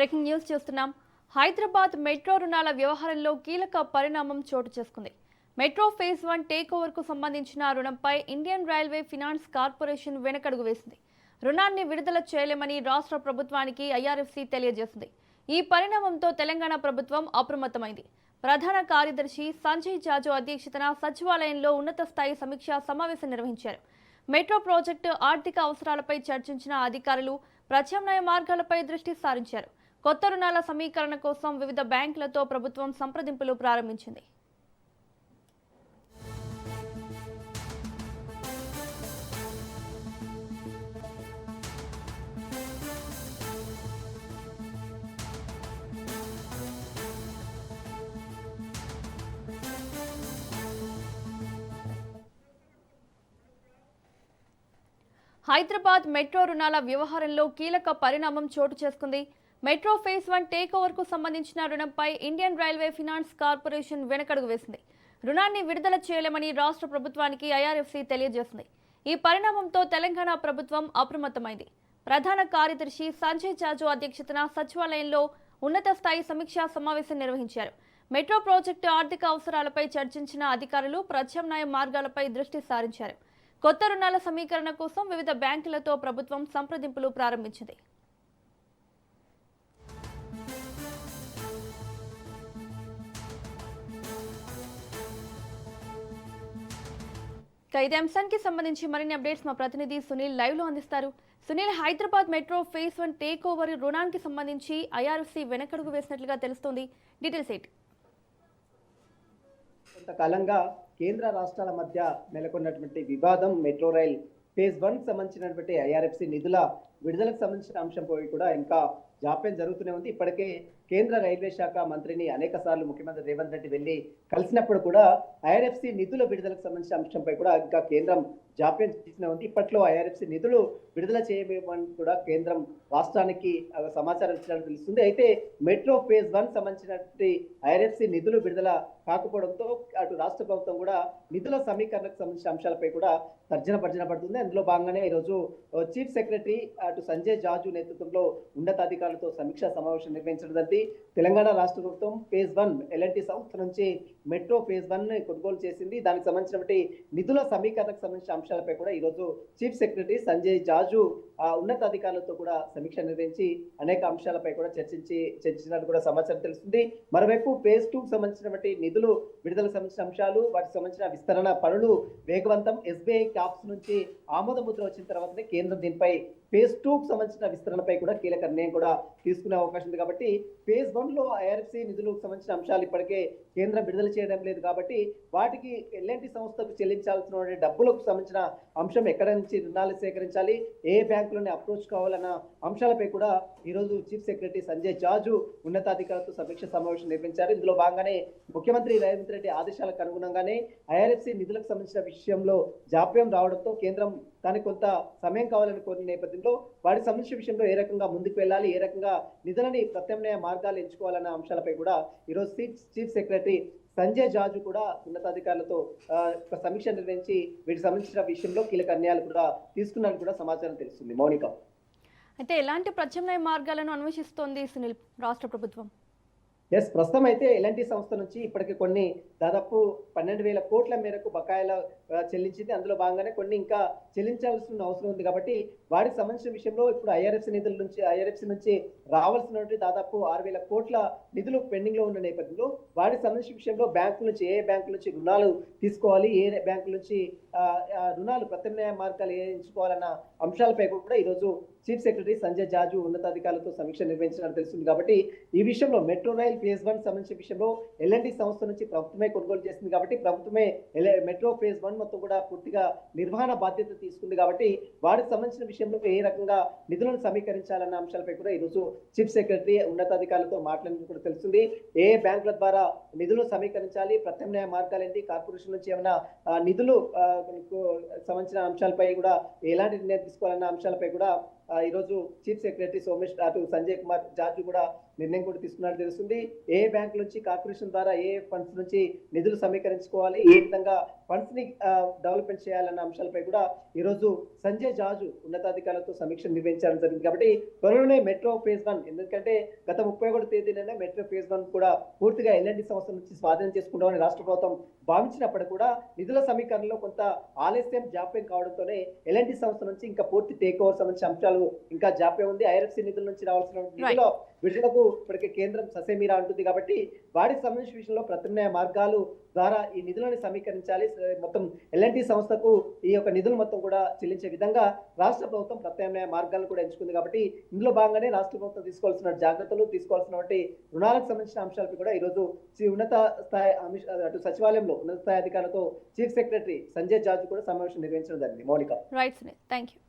Breaking news చూస్తున్నాం. Hyderabad metro రుణాల వ్యవహారంలో కీలక పరిణామం చోటు చేసుకుంది. మెట్రో ఫేజ్ 1 టేక్ ఓవర్ కు సంబంధించిన రుణంపై ఇండియన్ రైల్వే ఫైనాన్స్ కార్పొరేషన్ వెనకడుగు వేసింది. రుణాన్ని విడుదల చేయలేమని రాష్ట్ర ప్రభుత్వానికి ఐఆర్ఎఫ్సి తెలియజేసింది. ఈ పరిణామంతో తెలంగాణ ప్రభుత్వం అప్రమత్తమైంది. ప్రధాన కార్యదర్శి సంజయ్ జాజు అధ్యక్షతన సచివాలయంలో ఉన్నత స్థాయి సమీక్షా సమావేశం నిర్వహించారు. మెట్రో ప్రాజెక్టు ఆర్థిక అవసరాలపై చర్చించిన అధికారులు ప్రత్యామ్నాయ మార్గాలపై దృష్టి సారించారు. కొత్త రుణాల సమీకరణ కోసం వివిధ బ్యాంకులతో ప్రభుత్వం సంప్రదింపులు ప్రారంభించింది. హైదరాబాద్ మెట్రో రుణాల వ్యవహారంలో కీలక పరిణామం చోటు చేసుకుంది. మెట్రో ఫేజ్ 1 టేక్ ఓవర్ కు సంబంధించిన రుణంపై ఇండియన్ రైల్వే ఫైనాన్స్ కార్పొరేషన్ వెనకడుగు వేసింది. రుణాన్ని విడుదల చేయలేమని రాష్ట్ర ప్రభుత్వానికి ఐఆర్ఎఫ్సి తెలియజేసింది. ఈ పరిణామంతో తెలంగాణ ప్రభుత్వం అప్రమత్తమైంది. ప్రధాన కార్యదర్శి సంజయ్ జాజు అధ్యక్షతన సచివాలయంలో ఉన్నత స్థాయి సమీక్షా సమావేశం నిర్వహించారు. మెట్రో ప్రాజెక్టు ఆర్థిక అవసరాలపై చర్చించిన అధికారులు ప్రత్యామ్నాయ మార్గాలపై దృష్టి సారించారు. కొత్త రుణాల సమీకరణ కోసం వివిధ బ్యాంకులతో ప్రభుత్వం సంప్రదింపులు ప్రారంభించింది. ఇదే అంశానికి సంబంధించి మరిన్ని అప్డేట్స్ మా ప్రతినిధి సునీల్ లైవ్ లో అందిస్తారు. Sunil, Hyderabad metro phase 1 take over రుణానికి సంబంధించి ఐఆర్ఎఫ్సి వెనకడుగు వేసినట్లుగా తెలుస్తోంది. డీటెయిల్స్ ఏంటి? కొంతకాలంగా కేంద్ర రాష్ట్రాల మధ్య నెలకొన్నటువంటి వివాదం మెట్రో రైల్ ఫేజ్ 1 సంబంధించినటువంటి ఐఆర్ఎఫ్సి నిధుల విడుదలకు సంబంధించిన అంశంపై కూడా ఇంకా జాప్యం జరుగుతూనే ఉంది. ఇప్పటికే కేంద్ర రైల్వే శాఖ మంత్రిని అనేక సార్లు ముఖ్యమంత్రి రేవంత్ రెడ్డి వెళ్లి కలిసినప్పుడు కూడా ఐఆర్ఎఫ్సి నిధుల విడుదలకు సంబంధించిన అంశంపై కూడా ఇంకా కేంద్రం జాప్యం చేస్తూనే ఉంది. ఇప్పట్లో ఐఆర్ఎఫ్సి నిధులు విడుదల చేయమని కూడా కేంద్రం రాష్ట్రానికి సమాచారం ఇచ్చినట్టు తెలుస్తుంది. అయితే మెట్రో ఫేజ్ 1 సంబంధించినటువంటి ఐఆర్ఎఫ్సి నిధులు విడుదల కాకపోవడంతో అటు రాష్ట్ర ప్రభుత్వం కూడా నిధుల సమీకరణకు సంబంధించిన అంశాలపై కూడా తర్జన పడుతుంది. అందులో భాగంగానే ఈరోజు చీఫ్ సెక్రటరీ అటు సంజయ్ జాజు నేతృత్వంలో ఉన్నతాధికారులతో సమీక్షా సమావేశం నిర్వహించడం జరిగింది. తెలంగాణ రాష్ట్ర ప్రభుత్వం ఫేజ్ 1 ఎల్ఎన్టీ సంస్థ నుంచి మెట్రో ఫేజ్ 1 కొనుగోలు చేసింది. దానికి సంబంధించినటువంటి నిధుల సమీకరణకు సంబంధించిన అంశాలపై కూడా ఈరోజు చీఫ్ సెక్రటరీ సంజయ్ జాజు ఉన్నతాధికారులతో కూడా సమీక్ష నిర్వహించి అనేక అంశాలపై కూడా చర్చించినట్టు కూడా సమాచారం తెలుస్తుంది. మరోవైపు ఫేజ్ 2 సంబంధించినటువంటి నిధులు విడుదలకు సంబంధించిన అంశాలు, వాటికి సంబంధించిన విస్తరణ పనులు వేగవంతం. ఎస్బీఐ క్యాప్స్ నుంచి ఆమోద ముద్ర వచ్చిన తర్వాతనే కేంద్రం దీనిపై ఫేజ్ 2కు సంబంధించిన విస్తరణపై కూడా కీలక నిర్ణయం కూడా తీసుకునే అవకాశం ఉంది. కాబట్టి ఫేజ్ 1లో ఐఆర్ఎఫ్సి నిధులకు సంబంధించిన అంశాలు ఇప్పటికే కేంద్రం విడుదల చేయడం లేదు. కాబట్టి వాటికి ఎల్ఎన్టీ సంస్థకు చెల్లించాల్సిన డబ్బులకు సంబంధించిన అంశం ఎక్కడ నుంచి రుణాలు సేకరించాలి, ఏ బ్యాంకులని అప్రోచ్ కావాలన్న అంశాలపై కూడా ఈరోజు చీఫ్ సెక్రటరీ సంజయ్ జాజు ఉన్నతాధికారులతో సమీక్ష సమావేశం నిర్వహించారు. ఇందులో భాగంగానే ముఖ్యమంత్రి రేవంత్ రెడ్డి ఆదేశాలకు అనుగుణంగానే ఐఆర్ఎఫ్సి నిధులకు సంబంధించిన విషయంలో జాప్యం రావడంతో కేంద్రం దానికి కొంత సమయం కావాలని కోరిన నేపథ్యంలో వాటికి సంబంధించిన విషయంలో ఏ రకంగా ముందుకు వెళ్ళాలి, ఏ రకంగా నిధులని ప్రత్యామ్నాయ మార్గాలు ఎంచుకోవాలన్న అంశాలపై కూడా ఈరోజు చీఫ్ సెక్రటరీ సంజయ్ జాజు కూడా ఉన్నతాధికారులతో సమీక్ష నిర్వహించి వీటికి సంబంధించిన విషయంలో కీలక నిర్ణయాలు కూడా తీసుకున్నట్టు కూడా సమాచారం తెలుస్తుంది. మౌనిక, అయితే ఎలాంటి ప్రత్యామ్నాయ మార్గాలను అన్వేషిస్తోంది సునీల్ రాష్ట్ర ప్రభుత్వం? ప్రస్తుతం అయితే ఎల్ఎన్టీ సంస్థ నుంచి ఇప్పటికి కొన్ని దాదాపు 12,000 కోట్ల మేరకు బకాయిల చెల్లించింది. అందులో భాగంగానే కొన్ని ఇంకా చెల్లించాల్సిన అవసరం ఉంది. కాబట్టి వాటికి సంబంధించిన విషయంలో ఇప్పుడు ఐఆర్ఎఫ్సి నుంచి రావాల్సినటువంటి దాదాపు 6,000 కోట్ల నిధులు పెండింగ్ లో ఉన్న నేపథ్యంలో వాటికి సంబంధించిన విషయంలో బ్యాంకుల నుంచి ఏ బ్యాంకుల నుంచి రుణాలు తీసుకోవాలి, ఏ బ్యాంకుల నుంచి రుణాలు ప్రత్యామ్నాయ మార్గాలు ఎంచుకోవాలన్న అంశాలపై కూడా ఈరోజు చీఫ్ సెక్రటరీ సంజయ్ జాజు ఉన్నతాధికారులతో సమీక్ష నిర్వహించినట్టు తెలుస్తుంది. కాబట్టి ఈ విషయంలో మెట్రో రైల్ ఫేజ్ 1 సంబంధించిన విషయంలో ఎల్ఎన్టీ సంస్థ నుంచి ప్రభుత్వమే కొనుగోలు చేసింది. కాబట్టి ప్రభుత్వమే మెట్రో ఫేజ్ 1 మొత్తం కూడా పూర్తిగా నిర్వహణ బాధ్యత తీసుకుంది. కాబట్టి వాటికి సంబంధించిన విషయంలో ఏ రకంగా నిధులను సమీకరించాలన్న అంశాలపై కూడా ఈరోజు చీఫ్ సెక్రటరీ ఉన్నతాధికారులతో మాట్లాడినట్టు కూడా తెలుస్తుంది. ఏ బ్యాంకుల ద్వారా నిధులు సమీకరించాలి, ప్రత్యామ్నాయ మార్గాలు ఏంటి, కార్పొరేషన్ నుంచి ఏమైనా నిధులు సంబంధించిన అంశాలపై కూడా ఎలాంటి నిర్ణయం తీసుకోవాలన్న అంశాలపై కూడా ఈరోజు చీఫ్ సెక్రటరీ సోమేష్ అటు సంజయ్ కుమార్ జార్జ్ కూడా నిర్ణయం కూడా తీసుకున్నట్టు తెలుస్తుంది. ఏ బ్యాంక్ నుంచి కార్పొరేషన్ ద్వారా ఏ ఫండ్స్ నుంచి నిధులు సమీకరించుకోవాలి, ఏ విధంగా ఫండ్స్ ని డెవలప్మెంట్ చేయాలన్న అంశాలపై కూడా ఈ రోజు సంజయ్ జార్జ్ ఉన్నతాధికారులతో సమీక్ష నిర్వహించడం జరిగింది. కాబట్టి త్వరలోనే మెట్రో ఫేజ్ 1, ఎందుకంటే గత 31వ తేదీన మెట్రో ఫేజ్ 1 కూడా పూర్తిగా ఎల్ఎన్టీ సంస్థ నుంచి స్వాధీనం చేసుకుంటామని రాష్ట్ర ప్రభుత్వం భావించినప్పటికీ కూడా నిధుల సమీకరణలో కొంత ఆలస్యం జాప్యం కావడంతోనే ఎల్ఎన్టీ సంస్థ నుంచి ఇంకా పూర్తి టేక్ ఓవర్ సంబంధించిన అంశాలు ఇంకా జాప్యం ఉంది. ఐఆర్ఎఫ్సి నిధుల నుంచి రావాల్సిన నిధుల విడుదలకు ఇప్పటికే కేంద్రం ససేమీరా అంటుంది. కాబట్టి వాటికి సంబంధించిన విషయంలో ప్రత్యామ్నాయ మార్గాలు ద్వారా ఈ నిధులను సమీకరించాలి. మొత్తం ఎల్ఎన్టీ సంస్థకు ఈ యొక్క నిధులు మొత్తం కూడా చెల్లించే విధంగా రాష్ట్ర ప్రభుత్వం ప్రత్యామ్నాయ మార్గాలను కూడా ఎంచుకుంది. కాబట్టి ఇందులో భాగంగానే రాష్ట్ర ప్రభుత్వం తీసుకోవాల్సిన జాగ్రత్తలు, తీసుకోవాల్సినటువంటి రుణాలకు సంబంధించిన అంశాలపై కూడా ఈ రోజు ఉన్నత స్థాయి అటు సచివాలయంలో ఉన్నత స్థాయి అధికారులతో చీఫ్ సెక్రటరీ సంజయ్ జార్జ్ కూడా సమావేశం నిర్వహించడం జరిగింది. Mounika. Right Sunil, thank you.